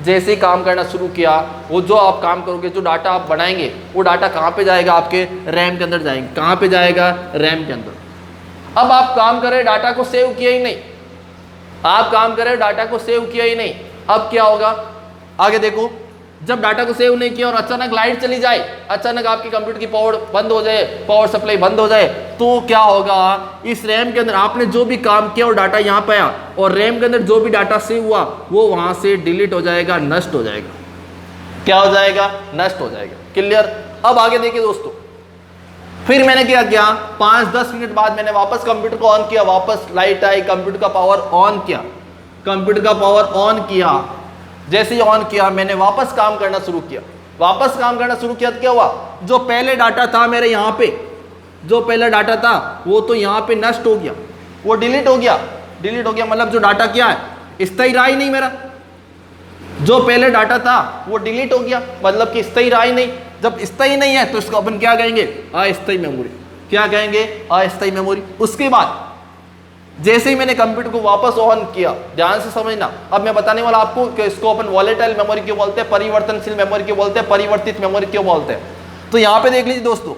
जैसे ही काम करना शुरू किया, वो जो आप काम करोगे, जो डाटा आप बनाएंगे, वो डाटा कहाँ पे जाएगा, आपके रैम के अंदर जाएंगे। कहाँ पे जाएगा, रैम के अंदर। अब आप काम करें, डाटा को सेव किया ही नहीं, आप काम करें, डाटा को सेव किया ही नहीं। अब क्या होगा, आगे देखो, जब डाटा को सेव नहीं किया और अचानक लाइट चली जाए, अचानक आपके कंप्यूटर की पावर बंद हो जाए, पावर सप्लाई बंद हो जाए, तो क्या होगा, इस रैम के अंदर आपने जो भी काम किया और डाटा यहाँ पे आया और रैम के अंदर जो भी डाटा सेव हुआ वो वहां से डिलीट हो जाएगा, नष्ट हो जाएगा। क्या हो जाएगा, नष्ट हो जाएगा। क्लियर। अब आगे देखिए दोस्तों, फिर मैंने क्या किया, 5-10 मिनट बाद मैंने वापस कंप्यूटर को ऑन किया, वापस लाइट आई, कंप्यूटर का पावर ऑन किया, कंप्यूटर का पावर ऑन किया। जैसे ही ऑन किया, मैंने वापस काम करना शुरू किया, वापस काम करना शुरू किया तो क्या हुआ, जो पहले डाटा था मेरे यहाँ पे, जो पहला डाटा था वो तो यहाँ पे नष्ट हो गया, वो डिलीट हो गया। डिलीट हो गया मतलब जो डाटा क्या है, स्थायी रहा ही नहीं मेरा। जो पहले डाटा था वो डिलीट हो गया, मतलब कि स्थायी रहा ही नहीं। जब स्थायी नहीं है तो इसको अपन क्या कहेंगे, अस्थायी मेमोरी। क्या कहेंगे, अस्थायी मेमोरी। उसके बाद जैसे ही मैंने कंप्यूटर को वापस ऑन किया, ध्यान से समझना, अब मैं बताने वाला आपको कि इसको अपन वॉलेटाइल मेमोरी क्यों बोलते हैं, परिवर्तनशील मेमोरी क्यों बोलते हैं, परिवर्तित मेमोरी क्यों बोलते हैं। तो यहाँ पे देख लीजिए दोस्तों,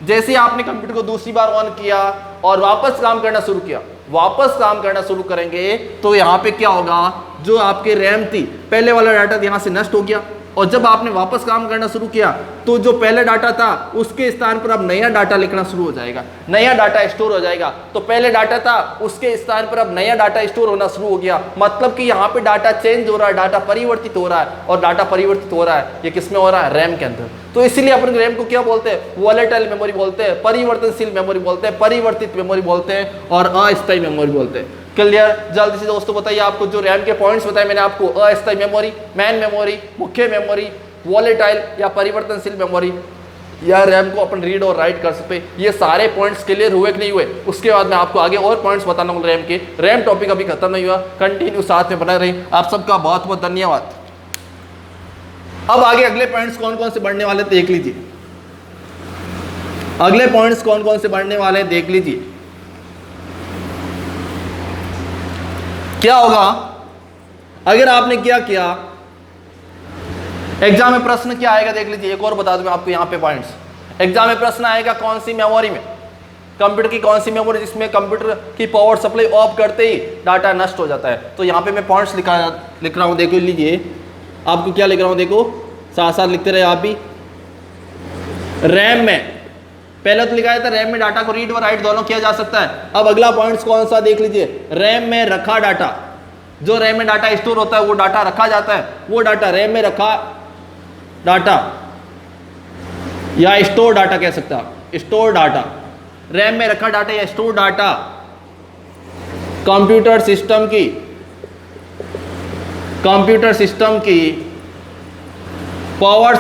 जैसे ही आपने कंप्यूटर को दूसरी बार ऑन किया और वापस काम करना शुरू किया, वापस काम करना शुरू करेंगे तो यहाँ पे क्या होगा, जो आपके रैम थी, पहले वाला डाटा यहाँ से नष्ट हो गया और जब आपने वापस काम करना शुरू किया तो जो पहले डाटा था उसके स्थान पर अब नया डाटा लिखना शुरू हो जाएगा, नया डाटा स्टोर हो जाएगा। तो पहले डाटा था उसके स्थान पर अब नया डाटा स्टोर होना शुरू हो गया, मतलब कि यहाँ पे डाटा चेंज हो रहा है, डाटा परिवर्तित हो रहा है। और डाटा परिवर्तित हो रहा है, ये किसमें हो रहा है, रैम के अंदर। तो इसीलिए अपन रैम को क्या बोलते हैं, वॉलेटाइल मेमोरी बोलते हैं, परिवर्तनशील मेमोरी बोलते हैं, परिवर्तित मेमोरी बोलते हैं और अस्थायी मेमोरी बोलते हैं। क्लियर। जल्दी से दोस्तों बताइए, आपको जो रैम के पॉइंट्स बताए मैंने आपको, अस्थायी मेमोरी, मेन मेमोरी, मुख्य मेमोरी, वॉलेटाइल या परिवर्तनशील मेमोरी, या रैम को अपन रीड और राइट कर सकते, ये सारे पॉइंट्स क्लियर हुए कि नहीं हुए। उसके बाद मैं आपको आगे और पॉइंट्स बताना हूँ रैम के। रैम टॉपिक अभी खत्म नहीं हुआ, कंटिन्यू साथ में बना रही। आप सबका बहुत बहुत धन्यवाद। अब आगे अगले पॉइंट्स कौन कौन से बढ़ने वाले देख लीजिए, अगले पॉइंट्स कौन कौन से बढ़ने वाले देख लीजिए। क्या होगा अगर आपने क्या किया, एग्जाम में प्रश्न क्या आएगा देख लीजिए। एक और बता दूं मैं आपको यहाँ पे पॉइंट्स। एग्जाम में प्रश्न आएगा कौन सी मेमोरी में, कंप्यूटर की कौन सी मेमोरी जिसमें कंप्यूटर की पावर सप्लाई ऑफ करते ही डाटा नष्ट हो जाता है। तो यहाँ पे मैं पॉइंट्स लिख रहा हूँ, देखो लीजिए आपको क्या लिख रहा हूँ, देखो साथ साथ लिखते रहे आप भी। रैम में पहले तो लिखा था रैम में डाटा को रीड और राइट दोनों किया जा सकता है। अब अगला पॉइंट्स कौन सा देख लीजिए, रैम में रखा डाटा, जो रैम में डाटा स्टोर होता है वो डाटा रखा जाता है, वो डाटा रैम में रखा डाटा या स्टोर डाटा कह सकते हैं, स्टोर डाटा, रैम में रखा डाटा या स्टोर डाटा कंप्यूटर सिस्टम की पावर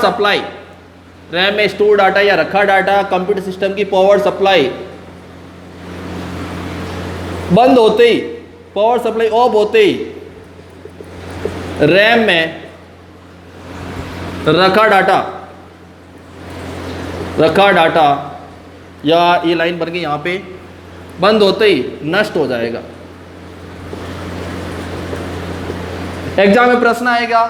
रैम में स्टोर डाटा या रखा डाटा कंप्यूटर सिस्टम की पावर सप्लाई बंद होते ही, पावर सप्लाई ऑफ होते ही रैम में रखा डाटा या ये लाइन बन गई यहाँ पे, बंद होते ही नष्ट हो जाएगा। एग्जाम में प्रश्न आएगा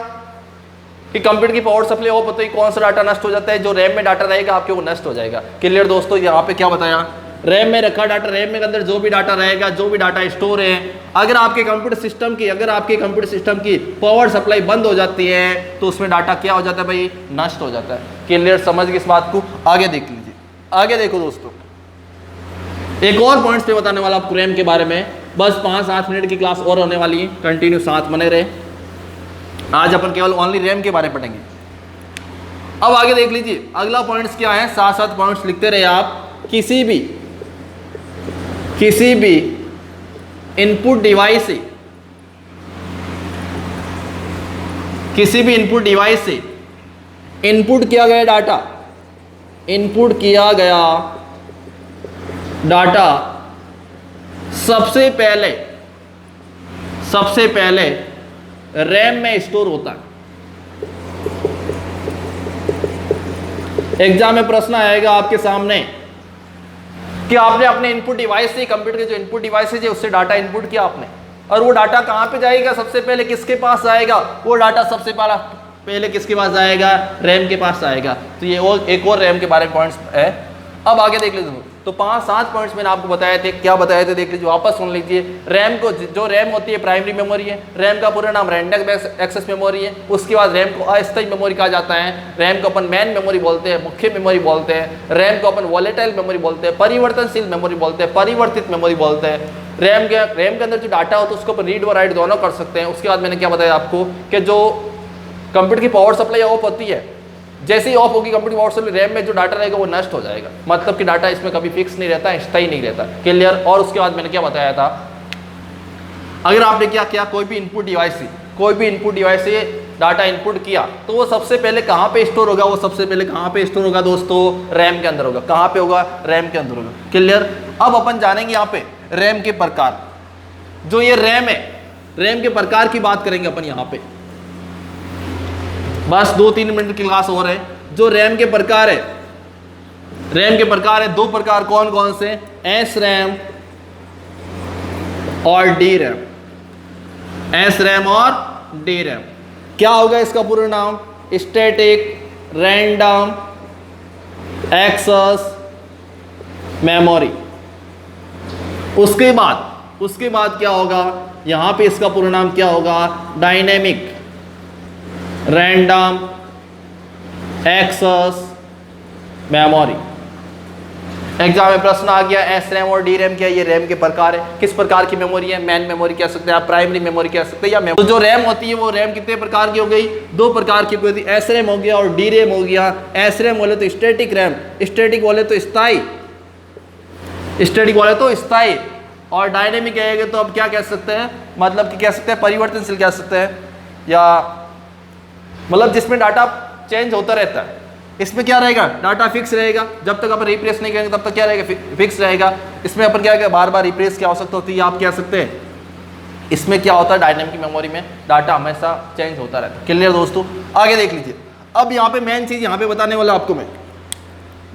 कि कंप्यूटर की पावर सप्लाई ऑफ होते ही कौन सा डाटा नष्ट हो जाता है, जो रैम में डाटा रहेगा आपके वो नष्ट हो जाएगा। क्लियर दोस्तों, यहाँ पे क्या बताया, रैम में रखा डाटा, रैम में अंदर जो भी डाटा रहेगा, जो भी डाटा स्टोर है, अगर आपके कंप्यूटर सिस्टम की पावर सप्लाई बंद हो जाती है तो उसमें डाटा क्या हो जाता है भाई, नष्ट हो जाता है। क्लियर, समझ गए इस बात को? आगे देख लीजिए, आगे देखो दोस्तों, एक और पॉइंट्स पे बताने वाला आपको रैम के बारे में। बस 5-8 मिनट की क्लास और होने वाली है, कंटिन्यू साथ बने रहे। आज अपन केवल ओनली रैम के बारे में पढ़ेंगे। अब आगे देख लीजिए अगला पॉइंट्स क्या है, 7-7 पॉइंट्स लिखते रहे आप। किसी भी इनपुट डिवाइस से, किसी भी इनपुट डिवाइस से इनपुट किया गया डाटा सबसे पहले रैम में स्टोर होता है। एग्जाम में प्रश्न आएगा आपके सामने कि आपने अपने इनपुट डिवाइस से, कंप्यूटर के जो इनपुट डिवाइस है उससे डाटा इनपुट किया आपने, और वो डाटा कहाँ पे जाएगा, सबसे पहले किसके पास जाएगा, वो डाटा सबसे पहले किसके पास जाएगा, रैम के पास आएगा। तो ये और एक और रैम के बारे में पॉइंट्स है। अब आगे देख लीजिए, तो 5-7 पॉइंट्स मैंने आपको बताए थे। क्या बताए थे देख लीजिए, वापस सुन लीजिए। रैम को, जो रैम होती है प्राइमरी मेमोरी है, रैम का पूरा नाम रैंडम एक्सेस मेमोरी है। उसके बाद रैम को अस्थायी मेमोरी कहा जाता है, रैम को अपन मेन मेमोरी बोलते हैं, मुख्य मेमोरी बोलते हैं, रैम को अपन वॉलेटाइल मेमोरी बोलते हैं, परिवर्तनशील मेमोरी बोलते हैं, परिवर्तित मेमोरी बोलते हैं। रैम के अंदर जो डाटा होता है उसको अपन रीड व राइट दोनों कर सकते हैं। उसके बाद मैंने क्या बताया आपको कि जो कंप्यूटर की पावर सप्लाई ऑफ होती है, जैसे ही ऑफ होगी कंप्यूटर पावर सप्लाई, रैम में जो डाटा रहेगा वो नष्ट हो जाएगा। मतलब कि डाटा इसमें कभी फिक्स नहीं रहता, स्थायी नहीं रहता। क्लियर? और उसके बाद मैंने क्या बताया था, अगर आपने क्या किया, कोई भी इनपुट डिवाइस से डाटा इनपुट किया तो वो सबसे पहले कहाँ पे स्टोर होगा, वो सबसे पहले कहाँ पे स्टोर होगा दोस्तों, रैम के अंदर होगा। कहाँ पे होगा, रैम के अंदर होगा। क्लियर? अब अपन जानेंगे यहाँ पे रैम के प्रकार। जो ये रैम है, रैम के प्रकार की बात करेंगे अपन यहाँ पे। बस 2-3 मिनट की क्लास हो रहे हैं। जो रैम के प्रकार है, दो प्रकार कौन कौन से, एस रैम और डी रैम। एस रैम और डी रैम क्या होगा इसका पूरा नाम, स्टैटिक रैंडम एक्सेस मेमोरी। उसके बाद क्या होगा, यहां पे इसका पूरा नाम क्या होगा, dynamic random access memory. Exam में प्रश्न आ गया, एस रैम और डी रैम क्या है, ये रैम के प्रकार है। किस प्रकार की मेमोरी है, मेन मेमोरी कह सकते हैं आप, प्राइमरी मेमोरी कह सकते हैं, या मेमोरी। तो जो रैम होती है वो रैम कितने प्रकार की हो गई, 2 प्रकार की होती है, एस रैम हो गया और डी रैम हो गया। एस रैम बोले तो स्टैटिक रैम, स्टैटिक बोले तो स्थायी, और डायनेमिक कहेंगे तो अब क्या कह सकते हैं, मतलब कि कह सकते हैं परिवर्तनशील कह सकते हैं, या मतलब जिसमें डाटा चेंज होता रहता है। इसमें क्या रहेगा, डाटा फिक्स रहेगा, जब तक अपन रिप्लेस नहीं करेंगे तब तक क्या रहेगा, फिक्स रहेगा। इसमें अपन क्या बार बार रिप्लेस की आवश्यकता होती है, आप कह सकते हैं। इसमें क्या होता है, डायनेमिक मेमोरी में डाटा हमेशा चेंज होता रहता है। क्लियर दोस्तों? आगे देख लीजिए। अब यहाँ पे मेन चीज यहाँ पे बताने वाला आपको मैं,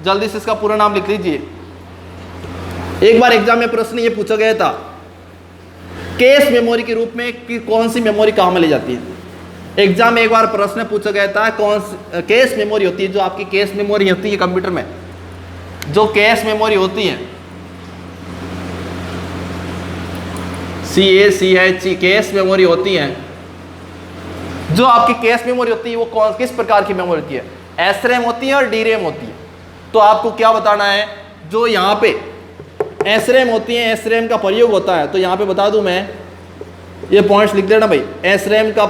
जल्दी से इसका पूरा नाम लिख लीजिए। एक बार एग्जाम में प्रश्न ये पूछा गया था, केस मेमोरी के रूप में कि कौन सी मेमोरी कहाँ में ले जाती है। एग्जाम में एक बार प्रश्न पूछा गया था, कौन सी केस मेमोरी होती है, जो आपकी केस मेमोरी होती है कंप्यूटर में, जो केस मेमोरी होती है, CACH केस मेमोरी होती है, जो आपकी केस मेमोरी होती है वो कौन किस प्रकार की मेमोरी होती है, एस रैम होती है और डी रैम होती है। तो आपको क्या बताना है, जो यहाँ पे एस रैम होती है, एस रैम का प्रयोग होता है, तो यहाँ पे बता दूं मैं, ये पॉइंट्स लिख देना भाई। एस रैम का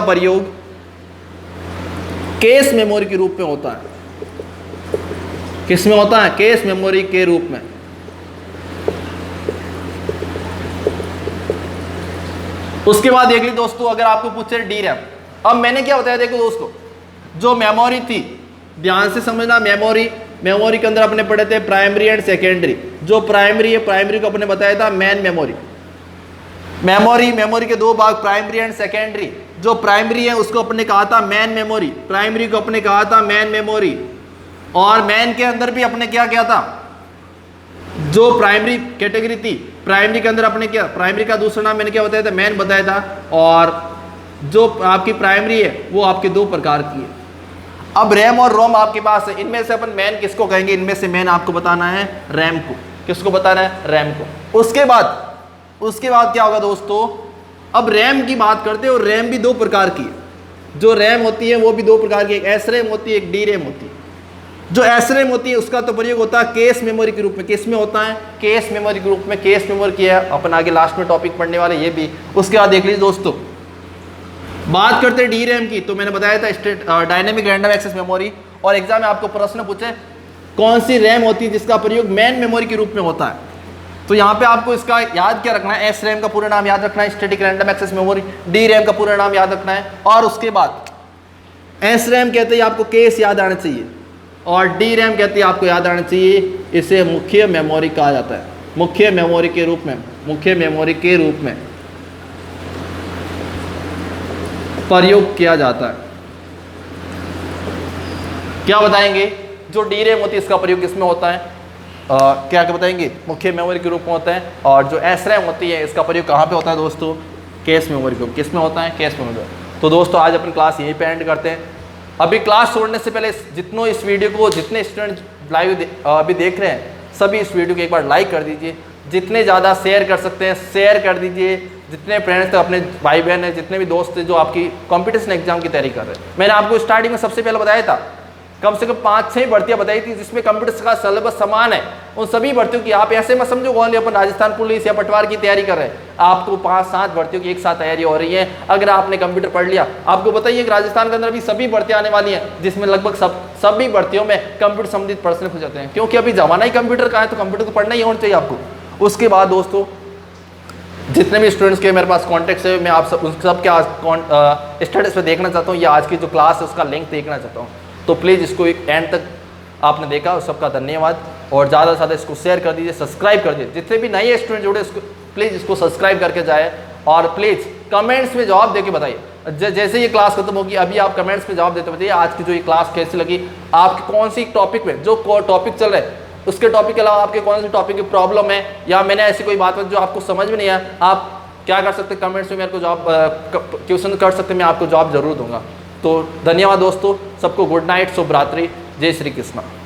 प्रयोग केस मेमोरी के रूप में होता है। किस में होता है, केस मेमोरी के रूप में। उसके बाद देख ली दोस्तों, अगर आपको पूछे डी रैम, अब मैंने क्या बताया, देखो दोस्तों, जो मेमोरी थी, ध्यान से समझना, मेमोरी के अंदर अपने पढ़े थे प्राइमरी एंड सेकेंडरी। जो प्राइमरी है, प्राइमरी को अपने बताया था मेन मेमोरी। मेमोरी के दो भाग, प्राइमरी एंड सेकेंडरी। जो प्राइमरी है उसको अपने कहा था मेन मेमोरी, प्राइमरी को अपने कहा था मेन मेमोरी। और मेन के अंदर भी अपने क्या किया था, जो प्राइमरी कैटेगरी थी, प्राइमरी के अंदर अपने क्या, प्राइमरी का दूसरा नाम मैंने क्या बताया था, मेन बताया था। और जो आपकी प्राइमरी है वो आपके दो प्रकार की है। अब रैम और रोम आपके पास है, इनमें से अपन मेन किसको कहेंगे, इनमें से मेन आपको बताना है रैम को। किसको बताना है, रैम को। उसके बाद क्या होगा दोस्तों, अब रैम की बात करते हैं, और रैम भी दो प्रकार की है। जो रैम होती है वो भी दो प्रकार की, एक एस रैम होती है, एक डी रैम होती है। जो एस रैम होती है उसका तो प्रयोग होता है केस मेमोरी के रूप में। किस में होता है, केस मेमोरी के रूप में। केस मेमोरी किया है अपन, आगे लास्ट में टॉपिक पढ़ने वाले ये भी। उसके बाद देख लीजिए दोस्तों, बात करते हैं डी रैम की, तो मैंने बताया था डायनेमिक रैंडम एक्सेस मेमोरी। और एग्जाम में आपको प्रश्न पूछे कौन सी रैम होती है जिसका प्रयोग मेन मेमोरी के रूप में होता है, तो यहाँ पे आपको इसका याद क्या रखना है, एस रैम का पूरा नाम याद रखना है, static random access memory. D RAM का पूरा नाम याद रखना है। और उसके बाद एस रैम कहते हैं आपको केस याद आना चाहिए, और डी रैम कहते हैं आपको याद आना चाहिए, इसे मुख्य मेमोरी कहा जाता है। मुख्य मेमोरी के रूप में प्रयोग किया जाता है। क्या बताएंगे, जो डी रैम होती है इसका प्रयोग किसमें होता है, क्या बताएंगे, मुख्य मेमोरी के रूप में होता है। और जो एस रैम होती है इसका प्रयोग कहाँ पे होता है दोस्तों, केस मेमोरी के। किस में होता है, केस मेमोरी। तो दोस्तों आज अपन क्लास यहीं पे एंड करते हैं। अभी क्लास छोड़ने से पहले इस वीडियो को जितने स्टूडेंट लाइव अभी देख रहे हैं, सभी इस वीडियो को एक बार लाइक कर दीजिए। जितने ज़्यादा शेयर कर सकते हैं शेयर कर दीजिए। जितने फ्रेंड्स थे, अपने भाई बहन हैं, जितने भी दोस्त थे जो आपकी कॉम्पिटिशन एग्जाम की तैयारी कर रहे हैं, मैंने आपको स्टार्टिंग में सबसे पहले बताया था, कम से कम 5-6 भर्तियां बताई थी जिसमें कंप्यूटर का सिलेबस समान है। उन सभी भर्तियों की आप ऐसे मत समझो कौन अपन राजस्थान पुलिस या पटवार की तैयारी कर रहे हैं। आपको 5-7 भर्तियों की एक साथ तैयारी हो रही है। अगर आपने कंप्यूटर पढ़ लिया, आपको बताइए कि राजस्थान के अंदर भी सभी भर्तियां आने वाली हैं, जिसमें लगभग सभी भर्तियों में कंप्यूटर संबंधित प्रश्न पूछ जाते हैं, क्योंकि अभी जमाना ही कंप्यूटर का है, तो कंप्यूटर को पढ़ना ही होना चाहिए आपको। उसके बाद दोस्तों जितने भी स्टूडेंट्स के मेरे पास कॉन्टेक्ट है, मैं आप सब के स्टेटस पे देखना चाहता हूँ, या आज की जो क्लास है उसका लिंक देखना चाहता हूँ। तो प्लीज़ इसको एक एंड तक आपने देखा, उस सबका धन्यवाद। और ज़्यादा से ज़्यादा इसको शेयर कर दीजिए, सब्सक्राइब कर दीजिए। जितने भी नए स्टूडेंट जुड़े इसको प्लीज़ इसको सब्सक्राइब करके जाए, और प्लीज़ कमेंट्स में जवाब देके बताइए। जैसे ये क्लास खत्म होगी, अभी आप कमेंट्स में जवाब देते बताइए आज की जो ये क्लास कैसी लगी, आपकी कौन सी टॉपिक में, जो टॉपिक चल रहे हैं उसके टॉपिक के अलावा आपके कौन से टॉपिक की प्रॉब्लम है, या मैंने ऐसी कोई बात जो आपको समझ में नहीं आया, आप क्या कर सकते कमेंट्स में मेरे को जवाब क्वेश्चन कर सकते, मैं आपको जवाब जरूर दूंगा। तो धन्यवाद दोस्तों, सबको गुड नाइट, शुभ रात्रि, जय श्री कृष्ण।